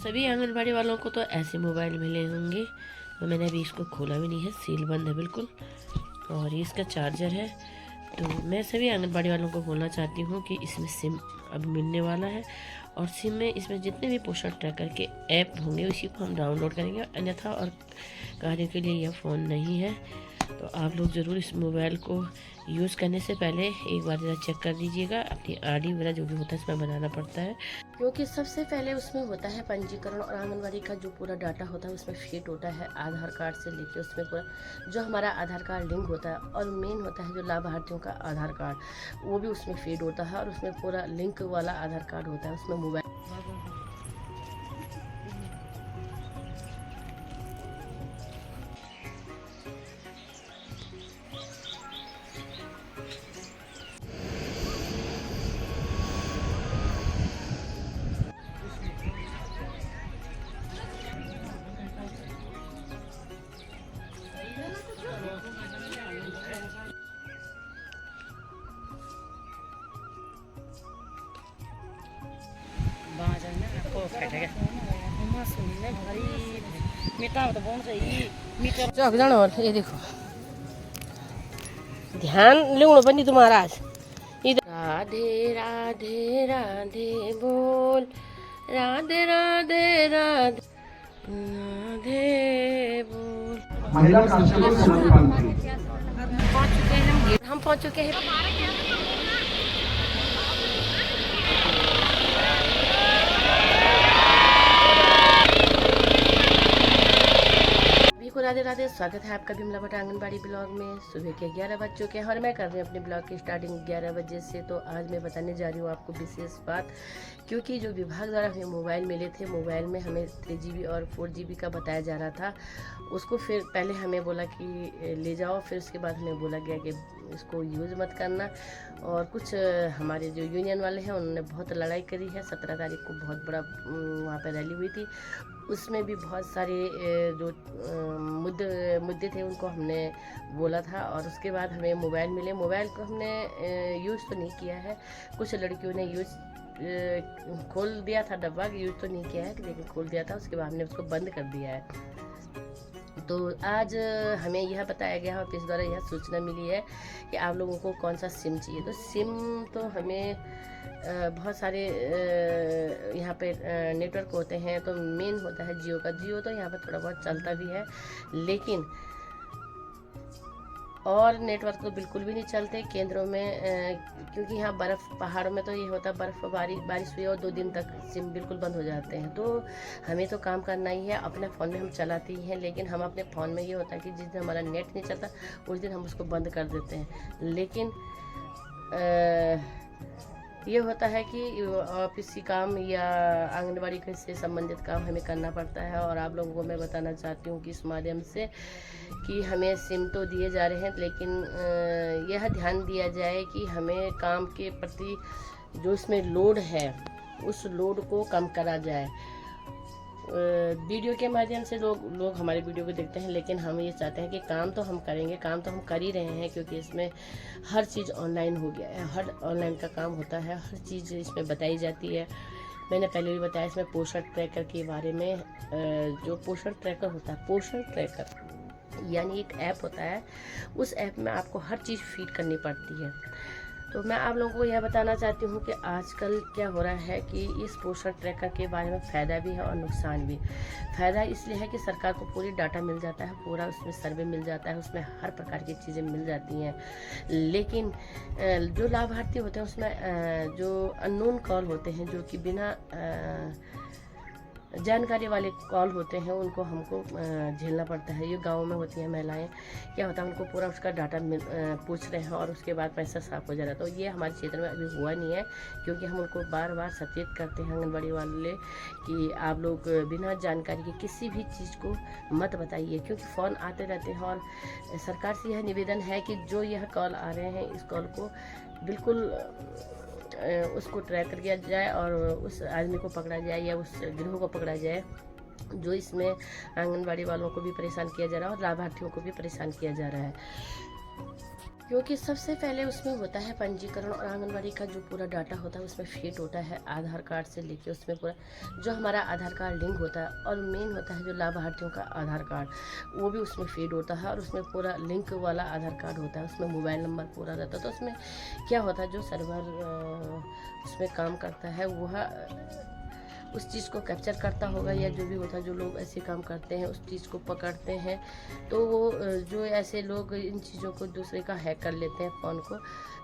सभी आंगनबाड़ी वालों को तो ऐसे मोबाइल मिले होंगे, तो मैंने अभी इसको खोला भी नहीं है, सील बंद है बिल्कुल। और ये इसका चार्जर है। तो मैं सभी आंगनबाड़ी वालों को बोलना चाहती हूँ कि इसमें सिम अब मिलने वाला है, और सिम में इसमें जितने भी पोषण ट्रैकर के ऐप होंगे उसी को हम डाउनलोड करेंगे, अन्यथा और कार्यों के लिए यह फ़ोन नहीं है। तो आप लोग ज़रूर इस मोबाइल को यूज़ करने से पहले एक बार ज़रा चेक कर लीजिएगा। अपनी आरडी वगैरह जो भी होता है इसमें बनाना पड़ता है, क्योंकि सबसे पहले उसमें होता है पंजीकरण, और आंगनबाड़ी का जो पूरा डाटा होता है उसमें फिट होता है आधार कार्ड से लेके उसमें पूरा जो हमारा आधार कार्ड लिंक होता है, और मेन होता है जो लाभार्थियों का आधार कार्ड, वो भी उसमें फीड होता है, और उसमें पूरा लिंक वाला आधार कार्ड होता है उसमें मोबाइल। चौक जाना। और ये देखो ध्यान लूण बनी तुम्हारा आज इधर। राधे राधे राधे बोल, राधे राधे राधे राधे बोल। महिला कांस्टेबल हम पहुंच चुके हैं। राधे राधे, स्वागत है आपका बिमला भट्ट आंगनबाड़ी ब्लॉग में। सुबह के 11 बज चुके हैं और मैं कर रही हूँ अपने ब्लॉग की स्टार्टिंग 11 बजे से। तो आज मैं बताने जा रही हूँ आपको विशेष बात, क्योंकि जो विभाग द्वारा हमें मोबाइल मिले थे, मोबाइल में हमें 3GB और 4GB का बताया जा रहा था। उसको फिर पहले हमें बोला कि ले जाओ, फिर उसके बाद हमें बोला गया कि इसको यूज़ मत करना। और कुछ हमारे जो यूनियन वाले हैं उन्होंने बहुत लड़ाई करी है। 17 तारीख को बहुत बड़ा वहाँ पर रैली हुई थी, उसमें भी बहुत सारे जो मुद्दे थे उनको हमने बोला था। और उसके बाद हमें मोबाइल मिले। मोबाइल को हमने यूज़ तो नहीं किया है, कुछ लड़कियों ने यूज़ खोल दिया था डब्बा, यूज़ तो नहीं किया है लेकिन खोल दिया था। उसके बाद हमने उसको बंद कर दिया है। तो आज हमें यह बताया गया है, ऑफिस द्वारा यह सूचना मिली है कि आप लोगों को कौन सा सिम चाहिए। तो सिम तो हमें बहुत सारे यहाँ पे नेटवर्क होते हैं। तो मेन होता है जियो का। जियो तो यहाँ पे थोड़ा बहुत चलता भी है, लेकिन और नेटवर्क तो बिल्कुल भी नहीं चलते केंद्रों में, क्योंकि यहाँ बर्फ़, पहाड़ों में तो ये होता है बर्फ़बारी, बारिश हुई और 2 दिन तक सिम बिल्कुल बंद हो जाते हैं। तो हमें तो काम करना ही है, अपने फ़ोन में हम चलाते ही हैं, लेकिन हम अपने फ़ोन में ये होता है कि जिस दिन हमारा नेट नहीं चलता उस दिन हम उसको बंद कर देते हैं। लेकिन ये होता है कि ऑफिस की काम या आंगनबाड़ी से संबंधित काम हमें करना पड़ता है। और आप लोगों को मैं बताना चाहती हूँ कि इस माध्यम से कि हमें सिम तो दिए जा रहे हैं, लेकिन यह ध्यान दिया जाए कि हमें काम के प्रति जो इसमें लोड है उस लोड को कम करा जाए। वीडियो के माध्यम से लोग हमारे वीडियो को देखते हैं, लेकिन हम ये चाहते हैं कि काम तो हम करेंगे, काम तो हम कर ही रहे हैं, क्योंकि इसमें हर चीज़ ऑनलाइन हो गया है, हर ऑनलाइन का काम होता है, हर चीज़ इसमें बताई जाती है। मैंने पहले भी बताया इसमें पोषण ट्रैकर के बारे में। जो पोषण ट्रैकर होता है, पोषण ट्रैकर यानी एक ऐप होता है, उस ऐप में आपको हर चीज़ फीड करनी पड़ती है। तो मैं आप लोगों को यह बताना चाहती हूँ कि आजकल क्या हो रहा है कि इस पोषण ट्रैकर के बारे में फ़ायदा भी है और नुकसान भी। फ़ायदा इसलिए है कि सरकार को पूरी डाटा मिल जाता है, पूरा उसमें सर्वे मिल जाता है, उसमें हर प्रकार की चीज़ें मिल जाती हैं। लेकिन जो लाभार्थी होते हैं उसमें जो अननोन कॉल होते हैं, जो कि बिना जानकारी वाले कॉल होते हैं, उनको हमको झेलना पड़ता है। ये गाँव में होती हैं महिलाएं, क्या होता है उनको पूरा उसका डाटा पूछ रहे हैं और उसके बाद पैसा साफ हो जा रहा है। तो ये हमारे क्षेत्र में अभी हुआ नहीं है, क्योंकि हम उनको बार बार सचेत करते हैं आंगनबाड़ी वाले कि आप लोग बिना जानकारी के किसी भी चीज़ को मत बताइए, क्योंकि फ़ोन आते रहते हैं। और सरकार से यह निवेदन है कि जो यह कॉल आ रहे हैं इस कॉल को बिल्कुल उसको ट्रैक किया जाए और उस आदमी को पकड़ा जाए या उस गिरोह को पकड़ा जाए जो इसमें आंगनबाड़ी वालों को भी परेशान किया जा रहा है और लाभार्थियों को भी परेशान किया जा रहा है। क्योंकि सबसे पहले उसमें होता है पंजीकरण, और आंगनबाड़ी का जो पूरा डाटा होता है उसमें फिट होता है आधार कार्ड से लेके उसमें पूरा जो हमारा आधार कार्ड लिंक होता है, और मेन होता है जो लाभार्थियों का आधार कार्ड वो भी उसमें फीड होता है, और उसमें पूरा लिंक वाला आधार कार्ड होता है, उसमें मोबाइल नंबर पूरा रहता है। तो उसमें क्या होता है जो सर्वर उसमें काम करता है वह उस चीज़ को कैप्चर करता होगा, या जो भी होता है जो लोग ऐसे काम करते हैं उस चीज़ को पकड़ते हैं। तो वो जो ऐसे लोग इन चीज़ों को दूसरे का हैक कर लेते हैं फ़ोन को।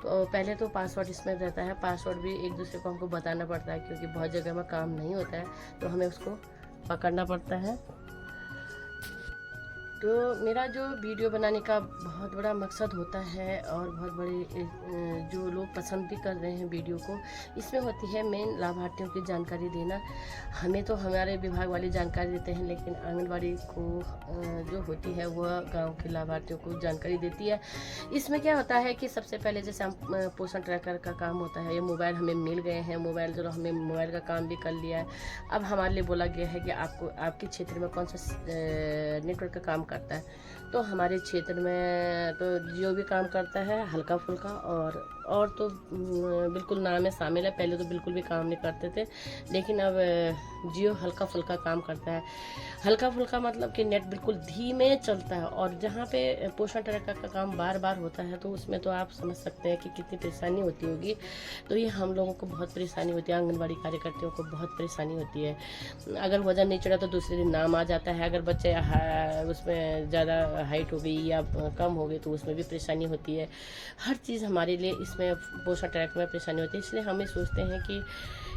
तो पहले तो पासवर्ड इसमें रहता है, पासवर्ड भी एक दूसरे को हमको बताना पड़ता है, क्योंकि बहुत जगह में काम नहीं होता है तो हमें उसको पकड़ना पड़ता है। तो मेरा जो वीडियो बनाने का बहुत बड़ा मकसद होता है, और बहुत बड़े जो लोग पसंद भी कर रहे हैं वीडियो को, इसमें होती है मेन लाभार्थियों की जानकारी देना। हमें तो हमारे विभाग वाले जानकारी देते हैं, लेकिन आंगनबाड़ी को जो होती है वह गांव के लाभार्थियों को जानकारी देती है। इसमें क्या होता है कि सबसे पहले जैसे हम पोषण ट्रैकर का काम होता है, ये मोबाइल हमें मिल गए हैं, मोबाइल जो हमने मोबाइल का काम भी कर लिया है। अब हमारे लिए बोला गया है कि आपको आपके क्षेत्र में कौन सा नेटवर्क का काम करता है। तो हमारे क्षेत्र में तो जियो भी काम करता है हल्का फुल्का, और तो बिल्कुल नाम में शामिल है। पहले तो बिल्कुल भी काम नहीं करते थे, लेकिन अब जियो हल्का फुल्का काम करता है। हल्का फुल्का मतलब कि नेट बिल्कुल धीमे चलता है, और जहाँ पे पोषण ट्रैकर का काम बार बार होता है तो उसमें तो आप समझ सकते हैं कि कितनी परेशानी होती होगी। तो ये हम लोगों को बहुत परेशानी होती है, आंगनबाड़ी कार्यकर्तियों को बहुत परेशानी होती है। अगर वजन नहीं चढ़ा तो दूसरे दिन नाम आ जाता है, अगर बच्चे उसमें ज़्यादा हाइट हो गई या कम हो गई तो उसमें भी परेशानी होती है। हर चीज़ हमारे लिए इसमें पोषण ट्रैकर में परेशानी होती है। इसलिए हमें सोचते हैं कि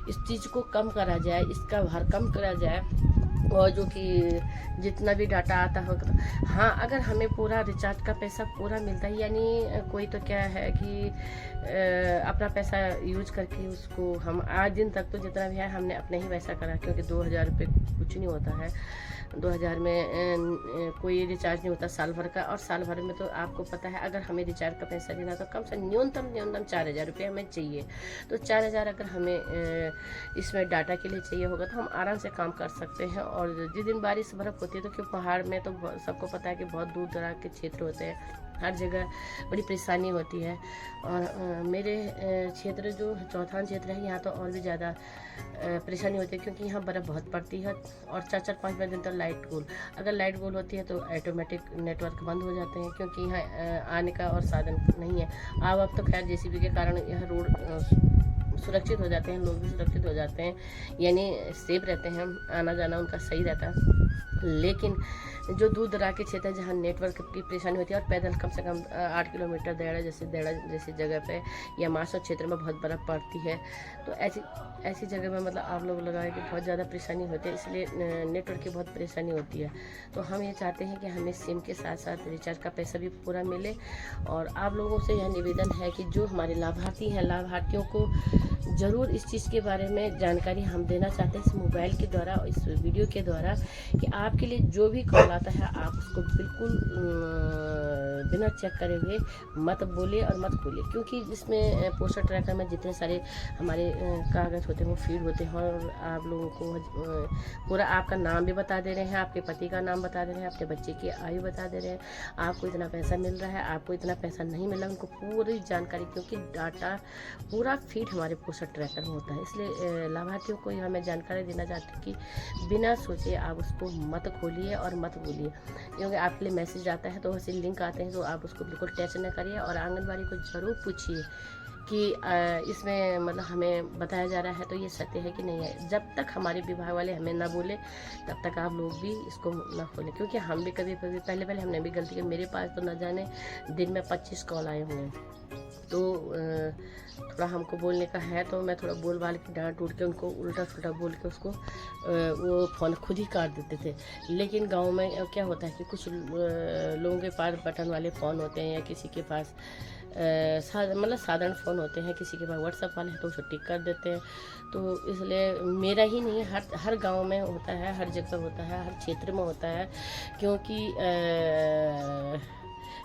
इस चीज़ को कम करा जाए, इसका भार कम करा जाए, और जो कि जितना भी डाटा आता होगा, हाँ अगर हमें पूरा रिचार्ज का पैसा पूरा मिलता है, यानी कोई तो क्या है कि अपना पैसा यूज करके उसको हम आज दिन तक तो जितना भी है हमने अपने ही पैसा करा, क्योंकि 2000 रुपये कुछ नहीं होता है। 2000 में कोई रिचार्ज नहीं होता साल भर का, और साल भर में तो आपको पता है अगर हमें रिचार्ज का पैसा लेना तो कम से न्यूनतम 4000 रुपये हमें चाहिए। तो 4000 अगर हमें इसमें डाटा के लिए चाहिए होगा तो हम आराम से काम कर सकते हैं। और जिस दिन बारिश बर्फ़ होती है तो क्यों पहाड़ में तो सबको पता है कि बहुत दूर दराज के क्षेत्र होते हैं, हर जगह बड़ी परेशानी होती है। और मेरे क्षेत्र जो चौथान क्षेत्र है यहाँ तो और भी ज़्यादा परेशानी होती है, क्योंकि यहाँ बर्फ़ बहुत पड़ती है, और 4-5 दिन तो लाइट गोल, अगर लाइट गोल होती है तो ऑटोमेटिक नेटवर्क बंद हो जाते हैं, क्योंकि यहाँ आने का और साधन नहीं है। अब तो खैर जेसीबी के कारण यह रोड सुरक्षित हो जाते हैं, लोग भी सुरक्षित हो जाते हैं, यानी सेफ रहते हैं, आना जाना उनका सही रहता है। लेकिन जो दूर दराज के क्षेत्र है जहाँ नेटवर्क की परेशानी होती है, और पैदल कम से कम 8 किलोमीटर देड़ा जैसी जगह पे या मासो क्षेत्र में बहुत बर्फ़ पड़ती है, तो ऐसी जगह में मतलब आप लोग लगाए कि बहुत ज़्यादा परेशानी होती है, इसलिए नेटवर्क की बहुत परेशानी होती है। तो हम ये चाहते हैं कि हमें सिम के साथ साथ रिचार्ज का पैसा भी पूरा मिले। और आप लोगों से यह निवेदन है कि जो हमारे लाभार्थी हैं, लाभार्थियों को ज़रूर इस चीज़ के बारे में जानकारी हम देना चाहते हैं इस मोबाइल के द्वारा, इस वीडियो के द्वारा, कि आपके लिए जो भी कॉल आता है आप उसको बिल्कुल बिना चेक करे हुए मत बोले और मत खोलिए, क्योंकि इसमें पोस्टर ट्रैकर में जितने सारे हमारे कागज़ होते हैं वो फीड होते हैं, और आप लोगों को पूरा आपका नाम भी बता दे रहे हैं, आपके पति का नाम बता दे रहे हैं, अपने बच्चे की आयु बता दे रहे हैं, आपको इतना पैसा मिल रहा है, आपको इतना पैसा नहीं मिल रहा, उनको पूरी जानकारी, क्योंकि डाटा पूरा फीड हमारे पोस्टर ट्रैकर में होता है। इसलिए लाभार्थियों को यह मैं जानकारी देना चाहती हूँ कि बिना सोचे आप उसको मत खोलिए और मत बोलिए, क्योंकि आपके लिए मैसेज आता है तो वैसे लिंक आते हैं तो आप उसको बिल्कुल टच न करिए। और आंगनबाड़ी को ज़रूर पूछिए कि इसमें मतलब हमें बताया जा रहा है तो ये सत्य है कि नहीं है। जब तक हमारे विभाग वाले हमें ना बोले तब तक आप लोग भी इसको ना खोलें, क्योंकि हम भी कभी कभी पहले हमने भी गलती की। मेरे पास तो न जाने दिन में 25 कॉल आए हुए हैं, तो थोड़ा हमको बोलने का है तो मैं थोड़ा बोल बाल के डांट उड़ के उनको उल्टा सुल्टा बोल के उसको वो फ़ोन खुद ही काट देते थे। लेकिन गांव में क्या होता है कि कुछ लोगों के पास बटन वाले फ़ोन होते हैं, या किसी के पास मतलब साधारण फ़ोन होते हैं, किसी के पास व्हाट्सएप वाले हैं तो उसे टिक कर देते हैं। तो इसलिए मेरा ही नहीं, हर गांव में होता है, हर जगह होता है, हर क्षेत्र में होता है, क्योंकि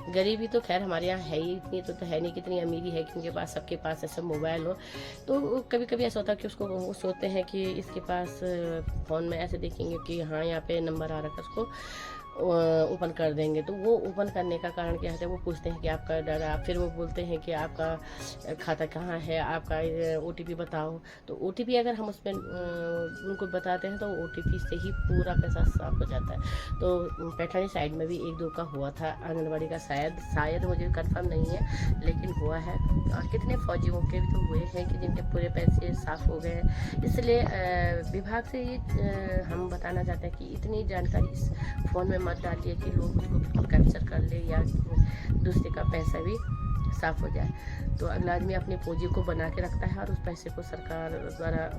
गरीबी तो खैर हमारे यहाँ है ही इतनी तो है नहीं, कितनी अमीरी है कि उनके पास सबके पास ऐसा मोबाइल हो। तो कभी कभी ऐसा होता है कि उसको वो सोचते हैं कि इसके पास फ़ोन में ऐसे देखेंगे कि हाँ यहाँ पे नंबर आ रखा है, उसको ओपन कर देंगे। तो वो ओपन करने का कारण क्या है, वो पूछते हैं कि आपका डाटा, फिर वो बोलते हैं कि आपका खाता कहाँ है, आपका OTP बताओ। तो OTP अगर हम उसमें उनको बताते हैं तो OTP से ही पूरा पैसा साफ हो जाता है। तो पैठानी साइड में भी 1-2 का हुआ था आंगनबाड़ी का, शायद मुझे कंफर्म नहीं है, लेकिन हुआ है। और कितने फौजियों के भी तो हुए हैं कि जिनके पूरे पैसे साफ हो गए हैं। इसलिए विभाग से ये हम बताना चाहते हैं कि इतनी जानकारी इस फ़ोन में मत डालिए कि लोग उसको बिल्कुल कैप्चर कर ले या दूसरे का पैसा भी साफ हो जाए। तो अगला आदमी अपनी पूंजी को बना के रखता है और उस पैसे को सरकार द्वारा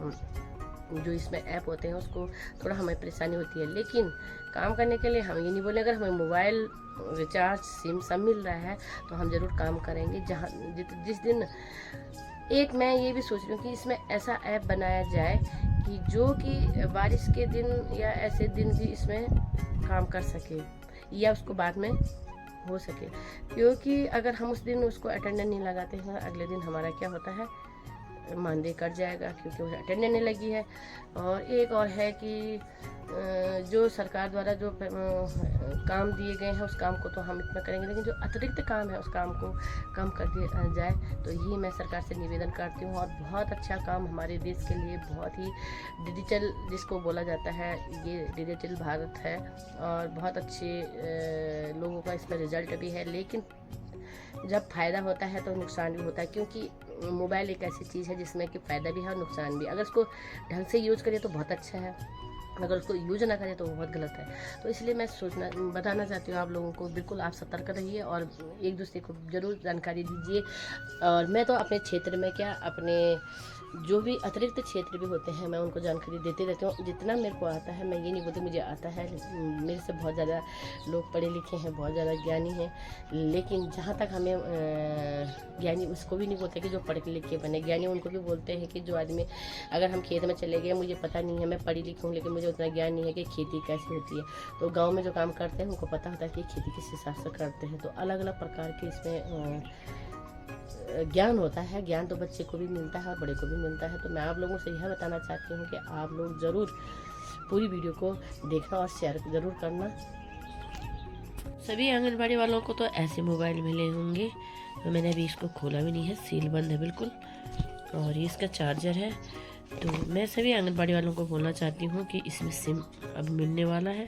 जो इसमें ऐप होते हैं उसको थोड़ा हमें परेशानी होती है। लेकिन काम करने के लिए हम ये नहीं बोले, अगर हमें मोबाइल रिचार्ज सिम सब मिल रहा है तो हम ज़रूर काम करेंगे। जहाँ जिस दिन एक मैं ये भी सोच रही हूँ कि इसमें ऐसा ऐप बनाया जाए कि जो कि बारिश के दिन या ऐसे दिन भी इसमें काम कर सके या उसको बाद में हो सके। क्योंकि अगर हम उस दिन उसको अटेंडेंस नहीं लगाते हैं, अगले दिन हमारा क्या होता है, मानदेय कट जाएगा क्योंकि उसे अटेंडेंस नहीं लगी है। और एक और है कि जो सरकार द्वारा जो काम दिए गए हैं उस काम को तो हम इतना करेंगे, लेकिन जो अतिरिक्त काम है उस काम को कम कर दिया जाए। तो यही मैं सरकार से निवेदन करती हूँ। और बहुत अच्छा काम हमारे देश के लिए, बहुत ही डिजिटल जिसको बोला जाता है, ये डिजिटल भारत है और बहुत अच्छे लोगों का इसमें रिजल्ट भी है। लेकिन जब फ़ायदा होता है तो नुकसान भी होता है, क्योंकि मोबाइल एक ऐसी चीज़ है जिसमें कि फ़ायदा भी है और नुकसान भी। अगर उसको ढंग से यूज़ करें तो बहुत अच्छा है, अगर उसको यूज ना करें तो वो बहुत गलत है। तो इसलिए मैं बताना चाहती हूँ आप लोगों को, बिल्कुल आप सतर्क रहिए और एक दूसरे को ज़रूर जानकारी दीजिए। और मैं तो अपने क्षेत्र में क्या, अपने जो भी अतिरिक्त क्षेत्र भी होते हैं मैं उनको जानकारी देते रहती हूँ जितना मेरे को आता है। मैं ये नहीं बोलती मुझे आता है, मेरे से बहुत ज़्यादा लोग पढ़े लिखे हैं, बहुत ज़्यादा ज्ञानी हैं। लेकिन जहाँ तक हमें ज्ञानी उसको भी नहीं बोलते कि जो पढ़ लिख के बने ज्ञानी, उनको भी बोलते हैं कि जो आदमी, अगर हम खेत में चले गए, मुझे पता नहीं है, मैं पढ़ी लिखी हूँ लेकिन मुझे उतना ज्ञान नहीं है कि खेती कैसे होती है। तो गाँव में जो काम करते हैं उनको पता होता है कि खेती किस हिसाब से करते हैं। तो अलग अलग प्रकार के इसमें ज्ञान होता है। ज्ञान तो बच्चे को भी मिलता है और बड़े को भी मिलता है। तो मैं आप लोगों से यह बताना चाहती हूँ कि आप लोग ज़रूर पूरी वीडियो को देखना और शेयर ज़रूर करना। सभी आंगनबाड़ी वालों को तो ऐसे मोबाइल मिले होंगे, तो मैंने अभी इसको खोला भी नहीं है, सील बंद है बिल्कुल। और ये इसका चार्जर है। तो मैं सभी आंगनबाड़ी वालों को बोलना चाहती हूँ कि इसमें सिम अब मिलने वाला है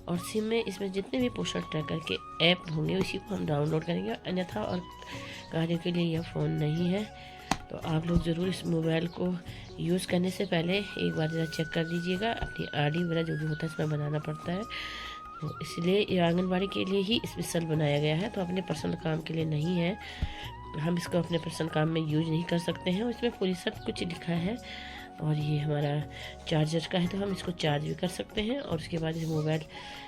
और सिम में इसमें जितने भी पोषण ट्रैकर के ऐप होंगे उसी को हम डाउनलोड करेंगे। अन्यथा और कार्यों के लिए यह फ़ोन नहीं है। तो आप लोग ज़रूर इस मोबाइल को यूज़ करने से पहले एक बार ज़रा चेक कर लीजिएगा। अपनी RD वगैरह जो भी होता है इसमें बनाना पड़ता है, तो इसलिए ये आंगनबाड़ी के लिए ही स्पेशल बनाया गया है। तो अपने पर्सनल काम के लिए नहीं है, हम इसको अपने पर्सनल काम में यूज नहीं कर सकते हैं। इसमें पूरी सब कुछ लिखा है। और ये हमारा चार्जर का है, तो हम इसको चार्ज भी कर सकते हैं। और उसके बाद ये मोबाइल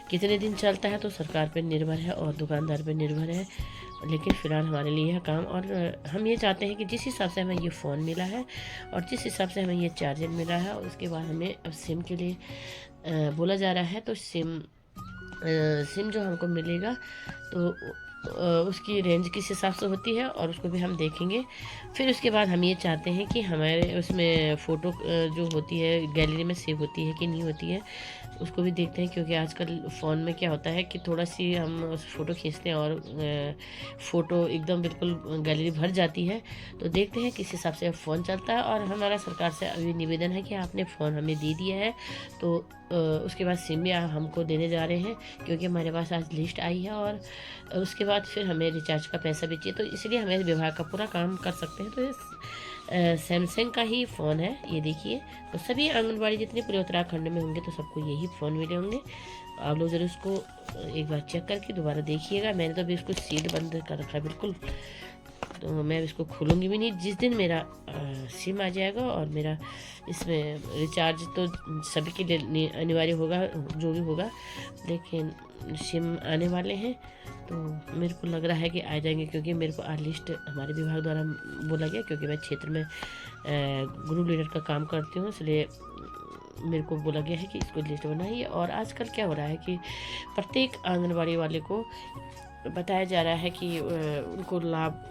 कितने दिन चलता है तो सरकार पर निर्भर है और दुकानदार पर निर्भर है। लेकिन फ़िलहाल हमारे लिए यह काम, और हम ये चाहते हैं कि जिस हिसाब से हमें ये फ़ोन मिला है और जिस हिसाब से हमें ये चार्जर मिला है, और उसके बाद हमें अब सिम के लिए बोला जा रहा है। तो सिम जो हमको मिलेगा तो उसकी रेंज किस हिसाब से होती है और उसको भी हम देखेंगे। फिर उसके बाद हम ये चाहते हैं कि हमारे उसमें फ़ोटो जो होती है गैलरी में सेव होती है कि नहीं होती है, उसको भी देखते हैं। क्योंकि आजकल फ़ोन में क्या होता है कि थोड़ा सी हम उस फ़ोटो खींचते हैं और फ़ोटो एकदम बिल्कुल गैलरी भर जाती है। तो देखते हैं किस हिसाब से फ़ोन चलता है। और हमारा सरकार से अभी निवेदन है कि आपने फ़ोन हमें दे दिया है तो उसके बाद सिम भी हमको देने जा रहे हैं, क्योंकि हमारे पास आज लिस्ट आई है। और उसके बाद फिर हमें रिचार्ज का पैसा भी चाहिए, तो इसलिए हमें विभाग का पूरा काम कर सकते हैं। तो ये सैमसंग का ही फ़ोन है, ये देखिए। तो सभी आंगनबाड़ी जितने पूरे उत्तराखंड में होंगे तो सबको यही फ़ोन मिले होंगे। आप लोग ज़रूर उसको एक बार चेक करके दोबारा देखिएगा। मैंने तो अभी इसको सील बंद कर रखा है बिल्कुल, तो मैं इसको खोलूँगी भी नहीं। जिस दिन मेरा सिम आ जाएगा और मेरा इसमें रिचार्ज तो सभी के लिए अनिवार्य होगा जो भी होगा, लेकिन सिम आने वाले हैं तो मेरे को लग रहा है कि आ जाएंगे। क्योंकि मेरे को आज लिस्ट हमारे विभाग द्वारा बोला गया, क्योंकि मैं क्षेत्र में ग्रुप लीडर का काम करती हूँ, इसलिए मेरे को बोला गया है कि इसको लिस्ट बनाइए। और आजकल क्या हो रहा है कि प्रत्येक आंगनबाड़ी वाले को बताया जा रहा है कि उनको लाभ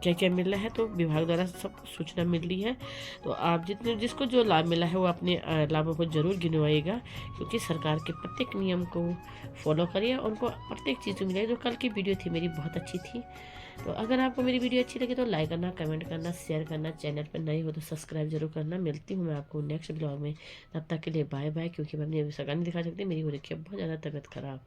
क्या क्या मिल रहा है, तो विभाग द्वारा सब सूचना मिल रही है। तो आप जिसको जो लाभ मिला है वो अपने लाभों को जरूर गिनवाइएगा, क्योंकि सरकार के प्रत्येक नियम को फॉलो करिए, उनको प्रत्येक चीज़ मिलेगी। जो कल की वीडियो थी मेरी बहुत अच्छी थी। तो अगर आपको मेरी वीडियो अच्छी लगी तो लाइक करना, कमेंट करना, शेयर करना, चैनल पर नए हो तो सब्सक्राइब जरूर करना। मिलती हूँ मैं आपको नेक्स्ट ब्लॉग में, तब तक के लिए बाय बाय। क्योंकि मैं अपनी शक्ल नहीं दिखा सकती, मेरी हो रखी है बहुत ज़्यादा तबीयत खराब।